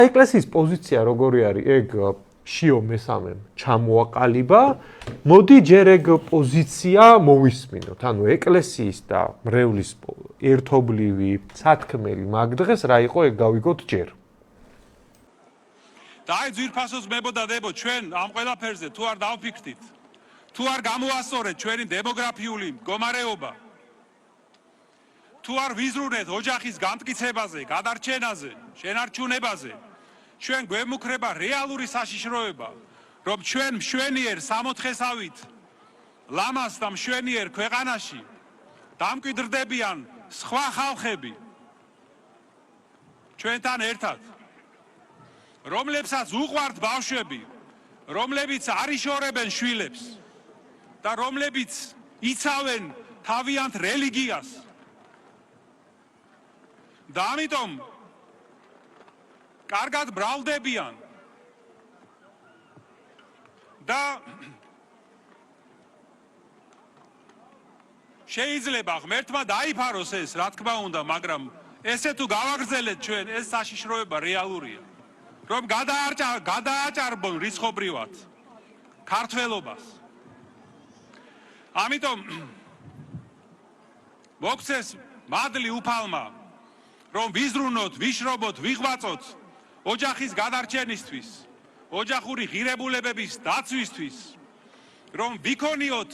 ეკლესიის პოზიცია როგორი არის? ეგ შიო მესამემ ჩამოაყალიბა. მოდი ჯერ ეგ პოზიცია მოვისმინოთ. ანუ ეკლესიის და მრევლის ერთობლივი სათქმელი მაგ დღეს რა იყო ეგ გავიგოთ ჯერ. და აი ძვირფასოს მებოდა დებო ჩვენ ამ ყველაფერზე თუ არ დავფიქრდით, თუ არ გამოასწორეთ ჩვენი დემოგრაფიული მდგომარეობა, თუ არ ვიზრუნეთ ოჯახის განმტკიცებაზე, გადარჩენაზე, შენარჩუნებაზე, ჩვენ გვემუქრება რეალური საშიშროება, რომ ჩვენ მშვენიერ სამოთხესავით ლამას და მშვენიერ ქვეყანაში დამკვიდრდებიან სხვა ხალხები ჩვენთან ერთად, რომლებსაც უყვართ ბავშვები, რომლებიც არ იშორებენ შვილებს და რომლებიც იცავენ თავიანთ რელიგიას. და ამიტომ კარგად ბრალდებიან და შეიძლება ღმერთმა დაიფაროს ეს, რა თქმა უნდა, მაგრამ ესე თუ გავაგრძელეთ ჩვენ, ეს საშიშროება რეალურია, რომ გადააჭარბონ რისხობრივად ქართველობას. ამიტომ მოგცეს მადლი უფალმა, რომ ვიზრუნოთ, ვიშრობოთ, ვიღვაწოთ ოჯახის გადარჩენისთვის, ოჯახური ღირებულებების დაცვისთვის, რომ ვიქონიოთ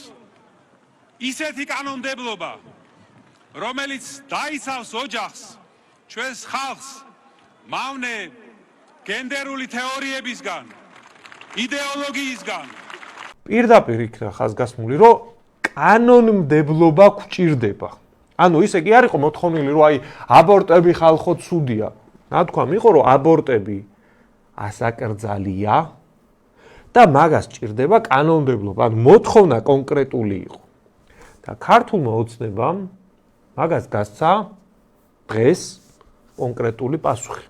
ისეთი კანონმდებლობა, რომელიც დაიცავს ოჯახს, ჩვენს ხალხს მავნე გენდერული თეორიებისგან, იდეოლოგიისგან. პირდაპირ იქნა ხაზგასმული, რომ კანონმდებლობა გვჭირდება. ანუ ისე კი არ იყო მოთხოვნილი, რომ აი აბორტები ხალხო ცუდია. ნათქვამი იყო, რომ აბორტები ასაკრძალია და მაგას ჭირდება კანონმდებლობა. ანუ მოთხოვნა კონკრეტული იყო. და ქართულმა ოცნებამ მაგას გასცა დღეს კონკრეტული პასუხი.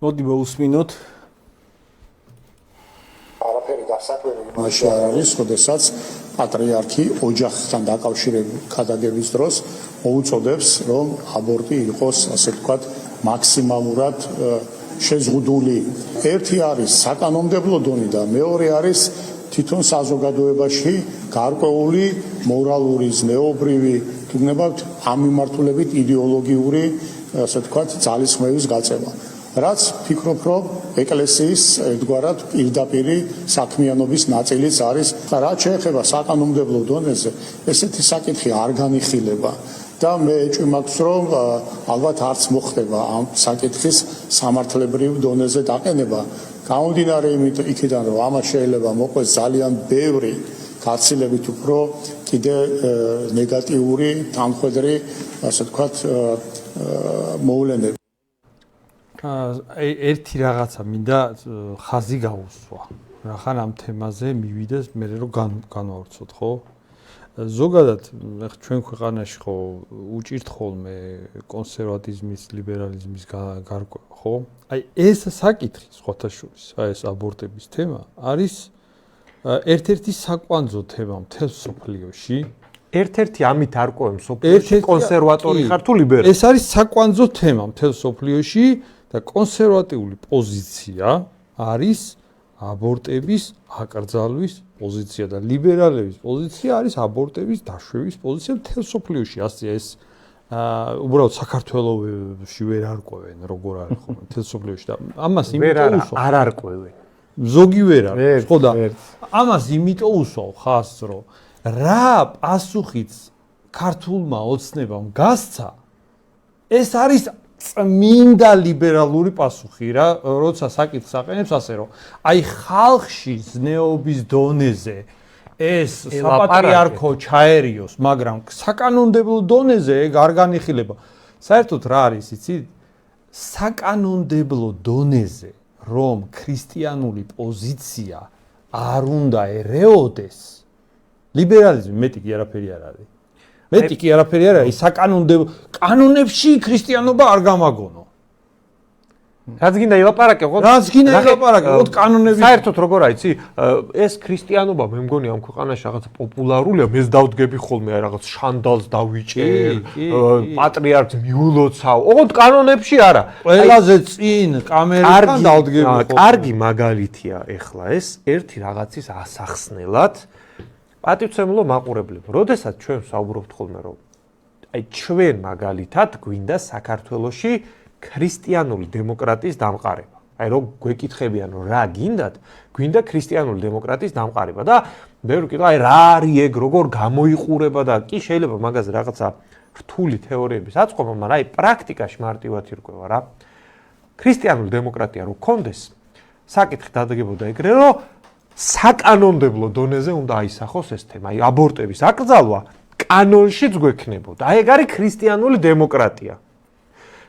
მოდი მოვუსმინოთ. არაფერი დასაკვირი იმაში არ არის, როდესაც პატრიარქი ოჯახთან დაკავშირებული ქადაგების დროს მოუწოდებს, რომ აბორტი იყოს, ასე ვთქვათ, მაქსიმალურად შეზღუდული. ერთი არის საკანონმდებლო დონე და მეორე არის თვითონ საზოგადოებაში გარკვეული მორალური, ზნეობრივი, თუნდაც ამ მიმართულებით იდეოლოგიური, ასე ვთქვათ, ძალისხმევის გაწევა. რაც ფიქრობ, რომ ეკლესიის ერთგვარად პირდაპირ საქმიანობის ნაწილიც არის. რაც შეეხება საკანონმდებლო დონეზე, ესეთი საკითხი არ განიხილება და მე ეჭვი მაქვს, რომ ალბათ არც მოხდება ამ საკითხის სამართლებრივ დონეზე დაყენება. გამომდინარე იქიდან, რომ ამას შეიძლება მოყვეს ძალიან ბევრი გაცილებით უფრო კიდე ნეგატიური, თანხმედრი, ასე ვთქვათ, მოვლენები. ერთი რაღაცა მინდა ხაზი გაუსვა. რახან ამ თემაზე მივიდეს მე რომ განვავრცოთ, ხო? ზოგადად ჩვენ ქვეყანაში ხო უჭირთ ხოლმე კონსერვატიზმის, ლიბერალიზმის გარკვევა, ხო? აი ეს საკითხი სხვათა შორის, აი ეს აბორტების თემა არის ერთ-ერთი საკვანძო თემა მთელ სოფლიოში. ერთ-ერთი ამით არ ყვევს სოფლიოში კონსერვატორი ხარ თუ ლიბერალი. ეს არის საკვანძო თემა მთელ სოფლიოში და კონსერვატიული პოზიცია არის აბორტების აკრძალვის პოზიცია და ლიბერალების პოზიცია არის აბორტების დაშვების პოზიცია მთელ სოფლიოში. ასე ეს უბრალოდ საქართველოში ვერ არკვევენ, როგორ არის ხოლმე მთელ სოფლიოში და ამას იმიტომ უსვავ. არ არკვევენ. ზოგი ვერ არის, ხო და ამას იმიტომ უსვავ ხაზს, რომ რა პასუხიც ქართულმა ოცნებამ გასცა, ეს არის წმინდა ლიბერალური პასუხი რა, როცა საკითხს აყენებს ასე რომ აი ხალხში ზნეობის დონეზე ეს საპატრიარქო ჩაერიოს, მაგრამ საკანონმდებლო დონეზე ეგ არ განიხილება. საერთოდ რა არის, იცი? საკანონმდებლო დონეზე რომ ქრისტიანული პოზიცია არ უნდა ერეოდეს, ლიბერალიზმი მეტი კი არაფერი არ არის. მეტი კი არაფერი არ არის, საკანონმდებლო კანონებში ქრისტიანობა არ გამაგონო. რაც გინდა ილაპარაკე, ხო? რაც გინდა ილაპარაკე, ხო კანონები. საერთოდ როგორ არის, იცი? ეს ქრისტიანობა მე მგონი ამ ქვეყანაში რაღაცა პოპულარულია, მეც დავდგები ხოლმე აი რაღაც შანდალს დავიჭერ, პატრიარქს მიულოცავ. ოღონდ კანონებში არა. ყველაზე წინ კამერიდან დავდგები ხოლმე. კარგი მაგალითია ეხლა ეს ერთი რაღაცის ასახსნელად პატივცემულო მაყურებლებო. როდესაც ჩვენ საუბრობთ ხოლმე რომ აი ჩვენ მაგალითად გვინდა საქართველოში ქრისტიანული დემოკრატიის დამყარება. აი რომ გვეკითხებიან რომ რა გინდათ, გვინდა ქრისტიანული დემოკრატიის დამყარება და მე ვკითხე აი რა არის ეგ, როგორ გამოიყურება და კი შეიძლება მაგაზე რაღაცა რთული თეორიების აწყობა, მაგრამ აი პრაქტიკაში მარტივად ირკვევა რა. ქრისტიანული დემოკრატია რო გქონდეს, საკითხი დადგებოდა ეგრე რომ საკანონმდებლო დონეზე უნდა აისახოს ეს თემა, აი აბორტების აკრძალვა კანონშიც გვექნებოდა. აი ეგ არის ქრისტიანული დემოკრატია.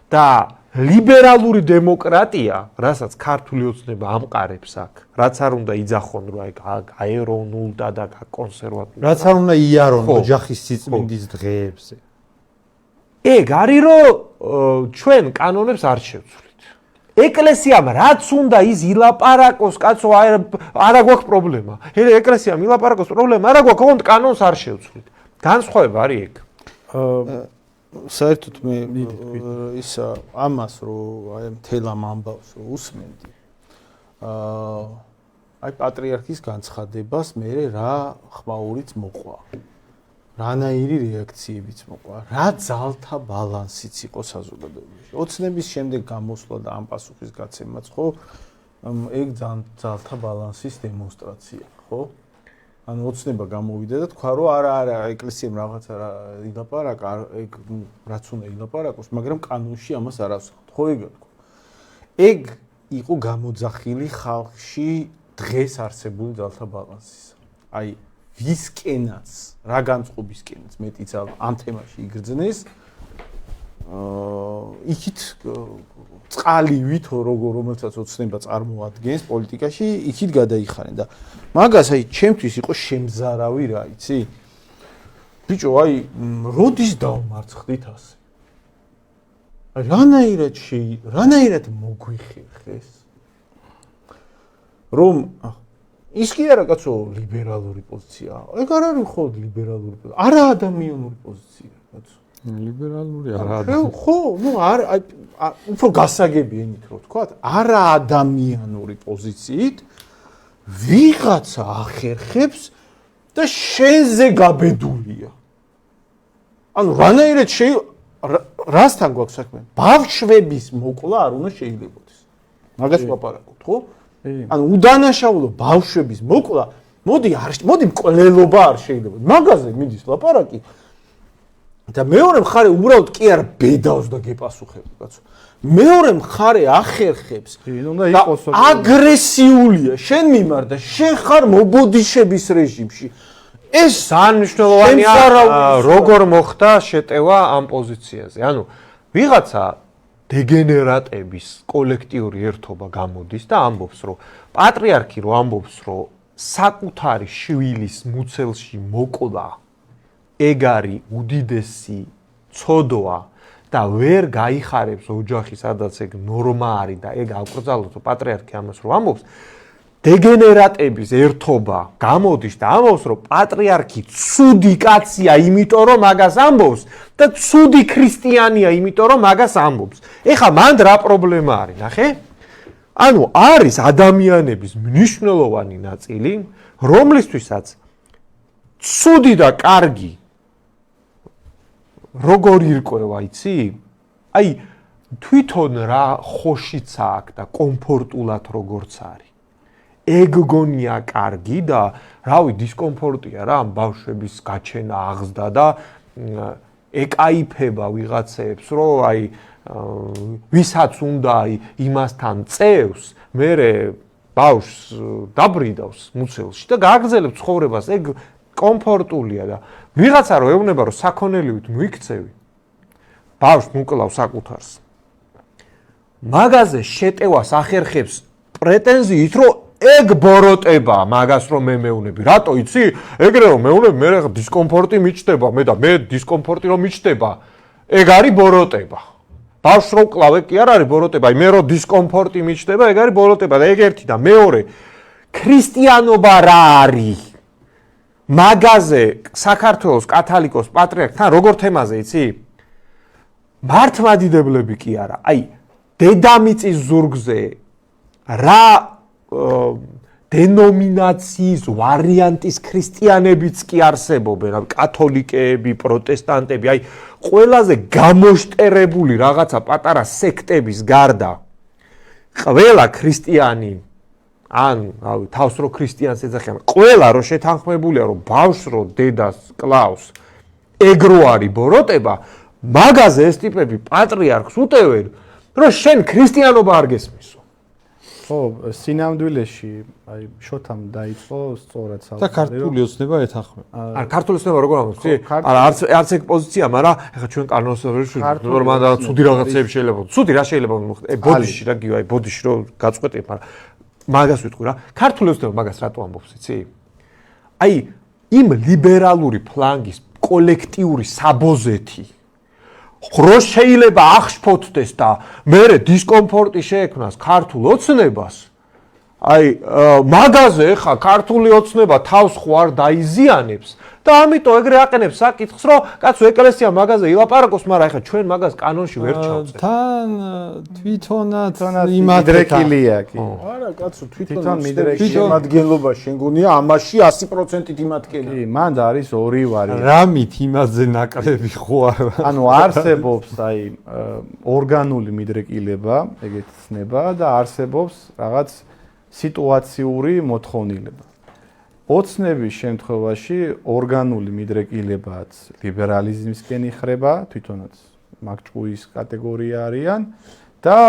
და ლიბერალური დემოკრატია, რასაც ქართული ოცნება ამყარებს აქ, რაც არ უნდა იძახონ რომ აი გაეროვნულდა და კონსერვატული. რაც არ უნდა იარონ ოჯახის სიწმინდის დღეებზე. ეგ არის რომ ჩვენ კანონებს არ შევცვლით. ეკლესიამ რაც უნდა ის ილაპარაკოს, კაცო, არა გვაქვს პრობლემა. ეკლესიამ ილაპარაკოს პრობლემა, არა გვაქვს, ოღონდ კანონს არ შევცვლით. განსხვავება არის ეგ. საერთოდ მე ის ამას რომ აი მთელ ამ ამბავს რომ უსმენდი აი პატრიარქის განცხადებას მე რა ხმაურიც მოყვა რანაირი რეაქციებიც მოყვა რა ძალთა ბალანსიც იყო საზოგადოებაში ოცნების შემდეგ გამოსვლა და ამ პასუხის გაცემაც ხო ეგ ძალთა ბალანსის დემონსტრაცია ხო ანუ ოცნება გამოვიდა და თქვა რომ არა ეკლესიამ რაღაცა ილაპარაკა ეგ რაც უნდა ილაპარაკოს მაგრამ კანონში ამას არ ასახავთ ხო ეგ თქვა ეგ იყო გამოძახილი ხალხში დღეს არსებული ძალთა ბალანსის აი ვისკენაც რა განწყობისკენაც მეტიც ამ თემაში იგრძნეს იქით წყალი ვითო რომელსაც ოცნება წარმოადგენს პოლიტიკაში იქით გადაიხარენ და მაგას აი ჩემთვის იყო შემზარავი რა იცი ბიჭო აი როდის დავმარცხდით ასე რანაირად მოგვიხერხეს რომ ის კი არა კაცო ლიბერალური პოზიცია ეგ არ არის ხო ლიბერალური პოზიცია არა ადამიანური პოზიცია კაცო ლიბერალური არა ხო ნუ არ უფრო გასაგები ენით რო თქვათ არა ადამიანური პოზიციით ვიღაცა ახერხებს და შენზე გაბედულია ანუ რანაირად რასთან გვაქვს საქმე ბავშვების მოკლა არ უნდა შეიძლებოდეს მაგას ვაპარაკობთ ხო ანუ უდანაშაულო ბავშვების მოკლა მოდი მკვლელობა არ შეიძლება მაგაზე მიდის ლაპარაკი და მეორე მხარე უბრალოდ კი არა ბედავს და გეპასუხებს კაცო მეორე მხარე ახერხებს და აგრესიულია შენ მიმართ და შენ ხარ მობოდიშების რეჟიმში ეს სანიშნელოვანია როგორ მოხდა შეტევა ამ პოზიციაზე ანუ ვიღაცა დეგენერატების კოლექტიური ერთობა გამოდის და ამბობს რომ პატრიარქი რომ ამბობს რომ საკუთარი შვილის მუცელში მოკლა ეგ არის უდიდესი ცოდვა და ვერ გაიხარებს ოჯახი, სადაც ეგ ნორმა არის და ეგ აკრძალოს პატრიარქი ამას რომ ამბობს, დეგენერატების ერთობა გამოდის და ამბობს რომ პატრიარქი ცუდი კაცია, იმიტომ რომ მაგას ამბობს და ცუდი ქრისტიანია, იმიტომ რომ მაგას ამბობს. ეხლა მანდ რა პრობლემა არის, ნახე? ანუ არის ადამიანების მნიშვნელოვანი ნაწილი, რომლისთვისაც ცუდი და კარგი როგორ ირკვევა, იცი? აი თვითონ რა ხოშიცა აქვს და კომფორტულად როგორც არის. ეგ გონია კარგი და რავი დისკომფორტია რა ამ ბავშვების გაჩენა აღზდა და ეკაიფება ვიღაცებს რომ აი ვისაც უნდა იმასთან წევს მერე ბავშვს დაბრიდავს მუცელში და გააგრძელებს ცხოვრებას ეგ კომფორტულია და ვიღაცა რომ ეუბნება რომ საქონელივით მოიქცევი ბავშვს მოკლავს საკუთარს მაგაზე შეტევას ახერხებს პრეტენზიით რომ ეგ ბოროტება მაგას რომ მე მეუნები რატო იცი ეგრე რომ მეუნები მე დისკომფორტი მიჩნდება მე და მე დისკომფორტი რომ მიჩნდება ეგ არის ბოროტება ბავშვს რო კლავ, კი არ არის ბოროტება, მე რო დისკომფორტი მიჩნდება, ეგ არის ბოროტება და ეგ ერთი და მეორე ქრისტიანობა რა არის? მაგაზე საქართველოს კათოლიკოს პატრიარქთან როგორ თემაზე იცი? მართლმადიდებლები კი არა. აი, დედამიწის ზურგზე რა დენომინაციის ვარიანტის ქრისტიანებიც კი არსებობენ, კათოლიკეები, პროტესტანტები, აი, ყველაზე გამოშტერებული რაღაცა პატარა სექტების გარდა ყველა ქრისტიანი ან თავს რო ქრისტიანს ეძახიან, ყველა რო შეთანხმებულია, რომ ბავშვს რო დედას კლავს, ეგრო არის ბოროტება, მაგაზე ეს ტიპები პატრიარქს უტევენ, რომ შენ ქრისტიანობა არ გესმისო. ხო, სინამდვილეში, აი, შოთამ დაიწყო სწორად და ქართული ოცნება ეთანხმება. არა, ქართული ოცნება როგორ ამბობს? არა, არც ეგ პოზიცია, მაგრამ ეხლა ჩვენ კანონმდებლობაში ნორმალურად ცუდი რაღაცები შეიძლება. ცუდი რა შეიძლება მოხდეს? ბოდიში რა გივა, აი ბოდიში რო გაწყვეტე, მაგრამ მაგას ვიტყვი რა. ქართული ოცნება მაგას რატო ამბობს, იცი? აი, იმ ლიბერალური ფლანგის კოლექტიური საბოზეთი რო შეიძლება აღშფოთდეს და მერე დისკომფორტი შეექმნას ქართულ ოცნებას, აი მაგაზე ხა ქართული ოცნება თავს ხო არ დაიზიანებს და ამიტომ ეგრე აყენებს საკითხს, რომ კაცო ეკლესია მაგაზე ილაპარაკოს, მაგრამ ეხლა ჩვენ მაგას კანონში ვერ ჩავწევთ. თან თვითონაც მიდრეკილია კი. არა, კაცო, თვითონ მიდრეკილი შემადგენლობა შენ გონია ამაში 100%-ით იმათკენა. კი, მანდ არის ორი ვარიანტი. რამით იმაზე ნაკლები ხო არა. ანუ არსებობს აი ორგანული მიდრეკილება, ეგეთი ცნება და არსებობს რაღაც სიტუაციური მოთხოვნილება. ოცნების შემთხვევაში ორგანული მიდრეკილებაც ლიბერალიზმისკენ იხრება, თვითონაც მაგჭყუის კატეგორია არიან და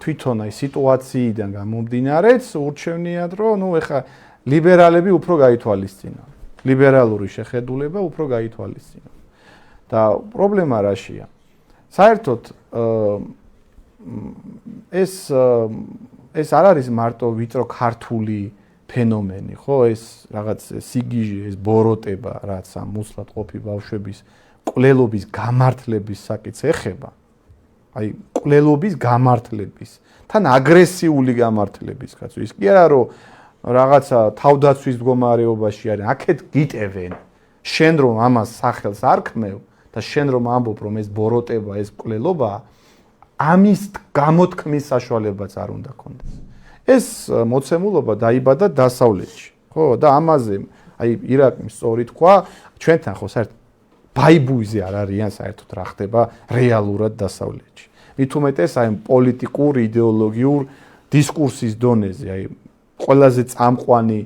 თვითონ აი სიტუაციიდან გამომდინარეც ურჩევნიათ, რომ ნუ ეხა ლიბერალები უფრო გაითვალისწინონ. ლიბერალური შეხედულება უფრო გაითვალისწინონ. და პრობლემა რაშია? საერთოდ ეს არ არის მარტო ვიწრო ქართული ფენომენი, ხო, ეს რაღაც სიგიჟე, ეს ბოროტება, რაც ამ მუსლად ყოფი ბავშვების კვლელობის გამართლების საკითხს ეხება. აი, კვლელობის გამართლების, თან აგრესიული გამართლების, კაცო, ის კი არა, რომ რაღაცა თავდაცვის მდგომარეობაში არის, აქეთ გიტევენ, შენ რომ ამას სახელს არ ქმნევ და შენ რომ ამბობ, რომ ეს ბოროტება, ეს კვლელობაა, ამის გამოთქმის საშუალებაც არ უნდა ქონდეს. ეს მოცემულობა დაიბადა დასავლეთში, ხო, და ამაზე აი ირაკლიმ სწორი თქვა, ჩვენთან ხო საერთოდ ბაიბუიზე არ არიან საერთოდ რა ხდება რეალურად დასავლეთში. მით უმეტეს აი პოლიტიკურ, იდეოლოგიურ დისკურსის დონეზე, აი ყველაზე წამყვანი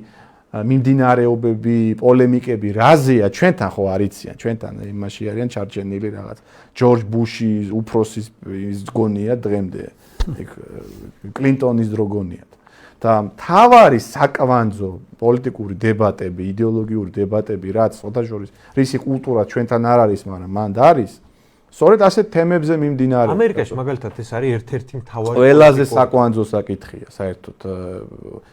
მიმდინარეობები, პოლემიკები რაზეა ჩვენთან ხო არ იციან, ჩვენთან იმაში არიან ჩარჩენილი რაღაც ჯორჯ ბუშის უფროსის გონია დღემდე, კლინტონის დრო გონიათ. და თავარი საკვანძო პოლიტიკური დებატები, იდეოლოგიური დებატები, რაც ოთაშორის რისი კულტურა ჩვენთან არ არის, მაგრამ მანდ არის, სწორედ ასეთ თემებზე მიმდინარეობს. ამერიკაში მაგალითად ეს არის ერთ-ერთი მთავარი ყველაზე საკვანძო საკითხია, საერთოდ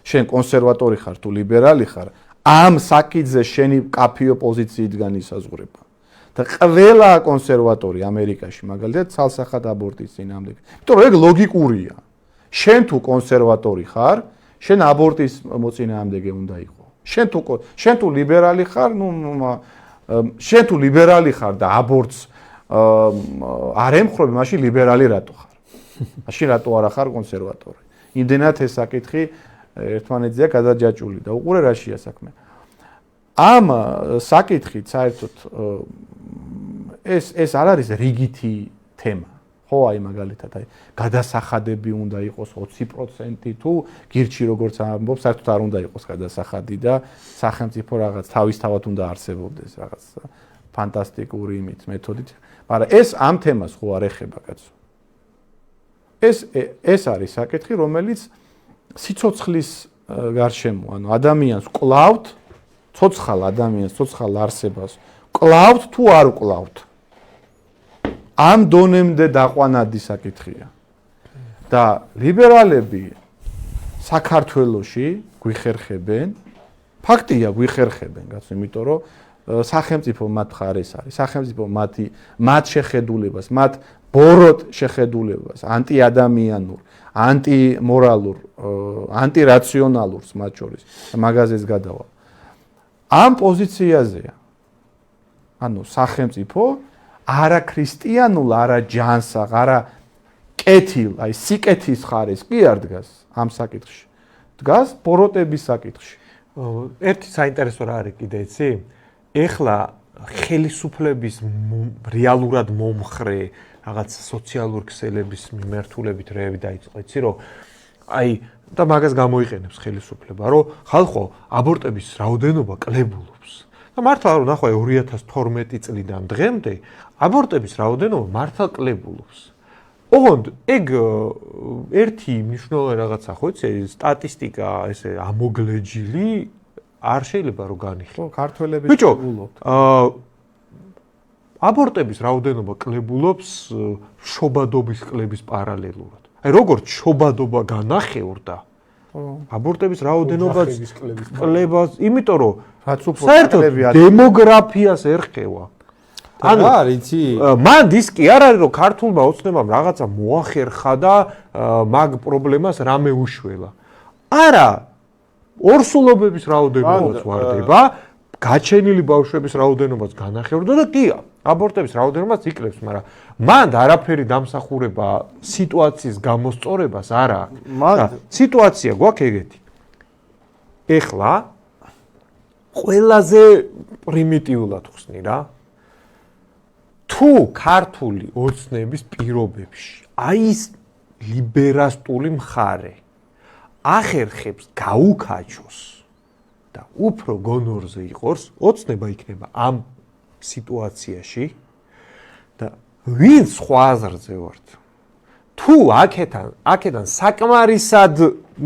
შენ კონსერვატორი ხარ თუ ლიბერალი ხარ, ამ საკითხზე შენი კაფიო პოზიციიდან ისაზღვრება. და ყველა კონსერვატორი ამერიკაში მაგალითად ცალსახად აბორტის წინააღმდეგ. იმიტომ რომ ეგ ლოგიკურია. შენ თუ კონსერვატორი ხარ, შენ აბორტის მოწინააღმდეგე უნდა იყო. შენ თუ ლიბერალი ხარ, შენ თუ ლიბერალი ხარ და აბორტს არ ემხრობი, მაშინ ლიბერალი რატო ხარ? მაშინ რატო არა ხარ კონსერვატორი? იმდენად ეს საკითხი ერთმანეთზეა გადაჯაჭვული და უყურე რაშია საქმე. ამ საკითხით საერთოდ ეს არ არის რიგითი თემა. ხო, აი მაგალითად, აი გადასახადები უნდა იყოს 20% თუ გირჩი როგორც ამბობს, საერთოდ არ უნდა იყოს გადასახადი და სახელმწიფო რაღაც თავისთავად უნდა არსებობდეს რაღაც ფანტასტიკური იმით, მეთოდით. მაგრამ ეს ამ თემას ხო არ ეხება, კაცო. ეს არის საკითხი, რომელიც სიცოცხლის გარშემო, ანუ ადამიანს კლავთ, ცოცხალ ადამიანს, ცოცხალ არსებას კლავთ თუ არ კლავთ. ამ დონემდე დაყვანადი საკითხია. და ლიბერალები საქართველოში გვიხერხებენ, ფაქტია გვიხერხებენ, კაცო, იმიტომ რომ სახელმწიფო მათ მხარეს არის, სახელმწიფო მათ შეხედულებას, მათ ბოროტ შეხედულებას, ანტიადამიანურ, ანტიმორალურ, ანტირაციონალურს მათ შორის, მაგაზეც გადავალ. ამ პოზიციაზეა. ანუ სახელმწიფო არა ქრისტიანულ, არა ჯანსაღ, არა კეთილ, აი სიკეთის ხარეს კი არ დგას ამ საკითხში. დგას ბოროტების საკითხში. ერთი საინტერესო რა არის კიდე, იცი? ეხლა ხელისუფლების რეალურად მომხრე რაღაც სოციალურ ქსელების მიმართულებით რეები დაიწყო, იცი რომ აი და მაგას გამოიყენებს ხელისუფლება, რომ ხალხო აბორტების რაოდენობა კლებულობს. და მართლა რომ ნახო 2012 წლიდან დღემდე აბორტების რაოდენობა მართლა კლებულობს. ოღონდ ეგ ერთი მნიშვნელოვანი რაღაცა ხო იცი, სტატისტიკა ესე ამოგლეჯილი არ შეიძლება რომ განიხილო. ქართველები კლებულობთ. აბორტების რაოდენობა კლებულობს შობადობის კლების პარალელურად. აი როგორც შობადობა განახევრდა, აბორტების რაოდენობაც კლებას, იმიტომ რომ საერთოდ დემოგრაფიას ერხევა. ანუ არიცი? მან დისკი არ არის რომ ქართულმა ოცნებამ რაღაცა მოახერხა და მაგ პრობლემას რამე უშველა. არა, ორსულობების რაოდენობაც ვარდება, გაჩენილი ბავშვების რაოდენობაც განახევრდა და კი, აბორტების რაოდენობაც იკლებს, მაგრამ მან არაფერი დამსახურება სიტუაციის გამოსწორებას არ აქვს. სიტუაცია გვაქვს ეგეთი. ეხლა ყველაზე პრიმიტიულად ხსნი რა. თუ ქართული ოცნების პირობებში აი ეს ლიბერასტული მხარე ახერხებს გაუქაჩოს და უფრო გონორზე იყოს, ოცნება იქნება ამ სიტუაციაში და ვინ სხვა აზრზე ვართ. თუ აქედან საკმარისად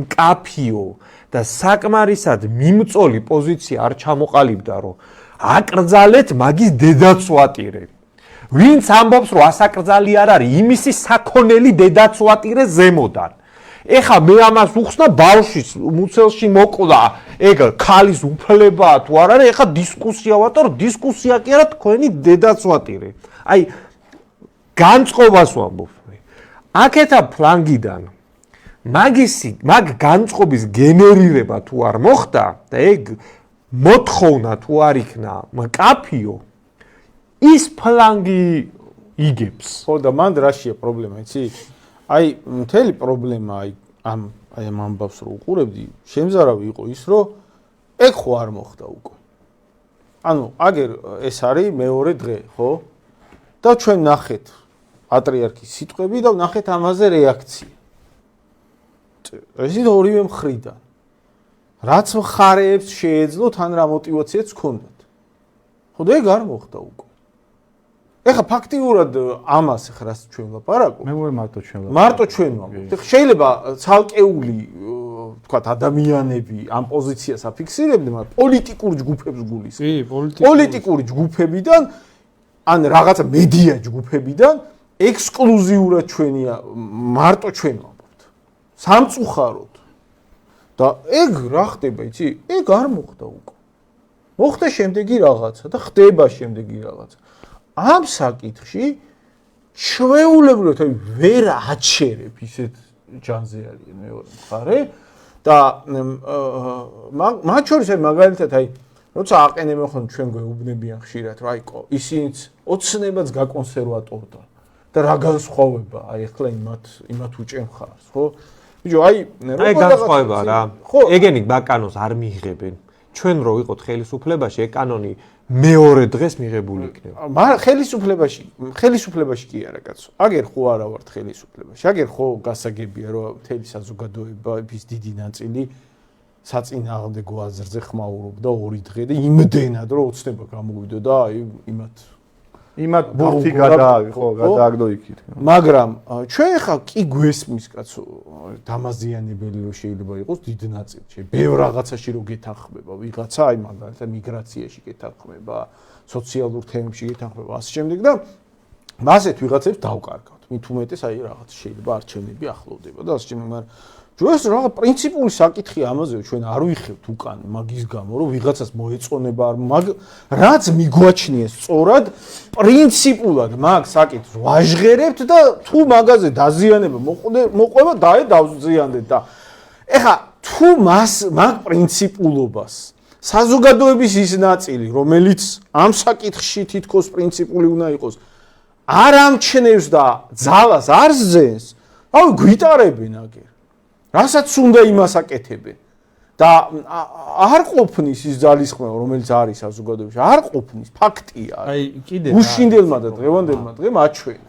მკაფიო და საკმარისად მიმწოლი პოზიცია არ ჩამოყალიბდა, რომ აკრძალეთ მაგის დედაცვატირე. ვინც ამბობს, რომ ასაკრძალი არ არის, იმისი საქონელი დედაცვატირე ზემოდან. ეხა მე ამას უხსნა ბავშვის მუცელში მოკვდა, ეგ ქალის უფლებაა თუ არ არის, ეხა დისკუსია ვატო, რომ დისკუსია კი არა, თქვენი დედაცვატირე. აი განწყობას ვამბობ მე. აქეთა ფლანგიდან მაგ განწყობის გენერირება თუ არ მოხდა და ეგ მოთხოვნა თუ არ იქნა მკაფიო, ის ფლანგი იგებს. ხო და მანდ რაშია პრობლემა, იცი? აი მთელი პრობლემა აი ამ ამბავს რო უყურებდი, შემზარავი იყო ის, რომ ეგ ხო არ მოხდა უკვე. ანუ აგერ ეს არის მეორე დღე, ხო? და ჩვენ ნახეთ პატრიარქის სიტყვები და ნახეთ ამაზე რეაქცია. ეს ის ორივე მხრიდან. რაც მხარეებს შეეძლოთ ან რა мотиваციაც ჰქონდათ. ხო და ეგ არ მოხდა უკვე. ეხა ფაქტიურად ამას ხრას ჩვენ ლაპარაკობთ. მე ვარ მარტო ჩვენ ლაპარაკობთ. მარტო ჩვენ ვამბობთ. შეიძლება ცალკეული თქვათ ადამიანები ამ პოზიციას აფიქსირებდნენ, მაგრამ პოლიტიკურ ჯგუფებს გულისხმობ. პოლიტიკური ჯგუფებიდან ან რაღაცა მედია ჯგუფებიდან ექსკლუზიურად ჩვენია მარტო ჩვენ ვამბობთ. სამწუხაროდ. და ეგ რა ხდება, იცი? ეგ არ მოხდა უკვე. მოხდა შემდეგი რაღაცა და ხდება შემდეგი რაღაცა. ამ საკითხში ჩვეულებრივად ვერ აჩერებ ისეთ ჯანზე არის მეორე მხარე და მათ შორის მაგალითად აი როცა აყენებენ ხოლმე ჩვენ გვეუბნებიან ხშირად რომ აიკო ისინიც ოცნებაც გაკონსერვატორდა და რა განსხვავება აი ახლა იმათ უჭემხარს ხო ბიჭო აი განსხვავება რა ეგენი ბაკანოს არ მიიღებენ ჩვენ რო ვიყოთ ხელისუფლებაში ეგ კანონი მეორე დღეს მიღებული იქნება. მაგრამ ხელისუფლებაში კი არა კაცო. აგერ ხო არა ვართ ხელისუფლებაში. აგერ ხო გასაგებია რომ მთელი საზოგადოების დიდი ნაწილი საწინააღმდეგო აზრზე ხმაურობდა 2 დღე და იმდენად რომ ოცნება გამოვიდა და აი იმათ ბურთი გადააგდო იქით. მაგრამ ჩვენ ხა კი გვესმის კაცო დამაზიანებელი რომ შეიძლება იყოს დიდ ნაწილში. ბევრ რაღაცაში რომ გეთანხმება ვიღაცა აი მაგალითად მიგრაციაში გეთანხმება, სოციალურ თემებში გეთანხმება, ასე შემდეგ და მასეთ ვიღაცებს დავკარგავთ. მით უმეტეს აი რაღაც შეიძლება არჩევნები ახლოვდება და ასე შემდეგ, მაგრამ ჩვენს რაღაც პრინციპული საკითხი ამაზე ჩვენ არ ვიხევთ უკან მაგის გამო რომ ვიღაცას მოეწონება არ მაგ რაც მიგვაჩნიეს სწორად პრინციპულად მაგ საკითხს ვაჟღერებთ და თუ მაგაზე დაზიანება მოყვება დავზიანდეთ და ეხა თუ მაგ პრინციპულობას საზოგადოების ის ნაწილი რომელიც ამ საკითხში თითქოს პრინციპული უნდა იყოს არ ამჩნევს და ძალას არ ზენს აუ გვიტარებენ აგერ რასაც უნდა იმას აკეთებენ და არ ყოფნის ის ძალისხმევა რომელიც არის საზოგადოებაში არ ყოფნის ფაქტია აი კიდე უშინდელმა და დღევანდელმა დღემ აჩვენა